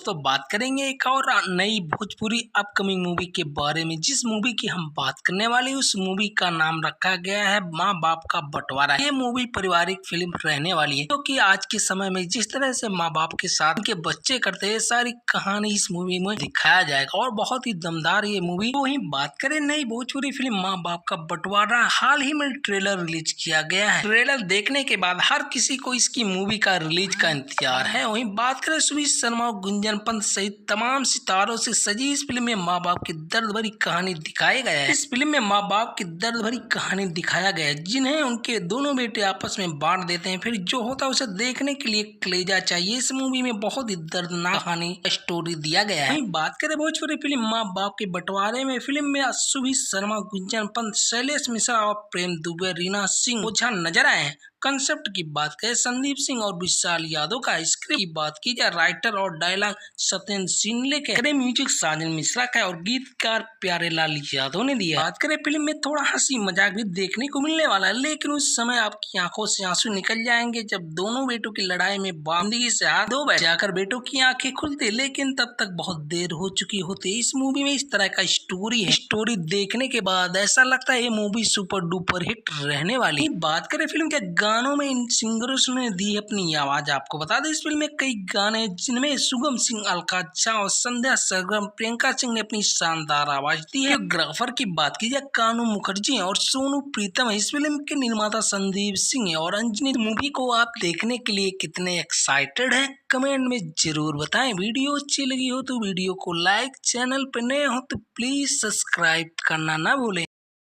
दोस्तों बात करेंगे एक और नई भोजपुरी अपकमिंग मूवी के बारे में। जिस मूवी की हम बात करने वाले उस मूवी का नाम रखा गया है माँ बाप का बंटवारा। ये मूवी पारिवारिक फिल्म रहने वाली है, क्योंकि आज के समय में जिस तरह से माँ बाप के साथ उनके बच्चे करते हैं, सारी कहानी इस मूवी में दिखाया जाएगा और बहुत ही दमदार ये मूवी। तो वहीं बात करें नई भोजपुरी फिल्म माँ बाप का बंटवारा, हाल ही में ट्रेलर रिलीज किया गया है। ट्रेलर देखने के बाद हर किसी को इसकी मूवी का रिलीज का इंतजार है। वहीं बात करें सुमित शर्मा, गुंजन पंत सहित तमाम सितारों से सजी इस फिल्म में माँ बाप की दर्द भरी कहानी दिखाई गया है। इस फिल्म में माँ बाप की दर्द भरी कहानी दिखाया गया है, जिन्हें उनके दोनों बेटे आपस में बांट देते हैं। फिर जो होता है उसे देखने के लिए कलेजा चाहिए। इस मूवी में बहुत ही दर्दनाक कहानी स्टोरी दिया गया है। वहीं बात करें भोजपुरी फिल्म माँ बाप के बंटवारे में, फिल्म में सुमित शर्मा, गुंजन पंत, शैलेश मिश्रा और प्रेम दुबे, रीना सिंह ओझा नजर आए हैं। कंसेप्ट की बात करें संदीप सिंह और विशाल यादव का। स्क्रिप्ट की बात की जाए राइटर और डायलॉग सत्येंद्र सिंह के, म्यूजिक साजन मिश्रा का और गीतकार प्यारे लाल यादव ने दिया। बात करें फिल्म में थोड़ा हंसी मजाक भी देखने को मिलने वाला है, लेकिन उस समय आपकी आंखों से आंसू निकल जाएंगे जब दोनों बेटों की लड़ाई में जिंदगी से हाथ धो बैठ जाकर बेटों की आंखें खुलती, लेकिन तब तक बहुत देर हो चुकी होती। इस मूवी में इस तरह का स्टोरी है। स्टोरी देखने के बाद ऐसा लगता है ये मूवी सुपर डुपर हिट रहने वाली। बात करें फिल्म के गानों में, इन सिंगर्स ने दी अपनी आवाज। आपको बता दें इस फिल्म में कई गाने जिनमें सुगम सिंह, अलका झा और संध्या सरगम, प्रियंका सिंह ने अपनी शानदार आवाज दी है। ग्राफर की बात की जाए कानू मुखर्जी और सोनू प्रीतम है। इस फिल्म के निर्माता संदीप सिंह है और अंजनी। मूवी को आप देखने के लिए कितने एक्साइटेड हैं कमेंट में जरूर बताएं। वीडियो अच्छी लगी हो तो वीडियो को लाइक, चैनल पर नए हो तो प्लीज सब्सक्राइब करना ना भूलें।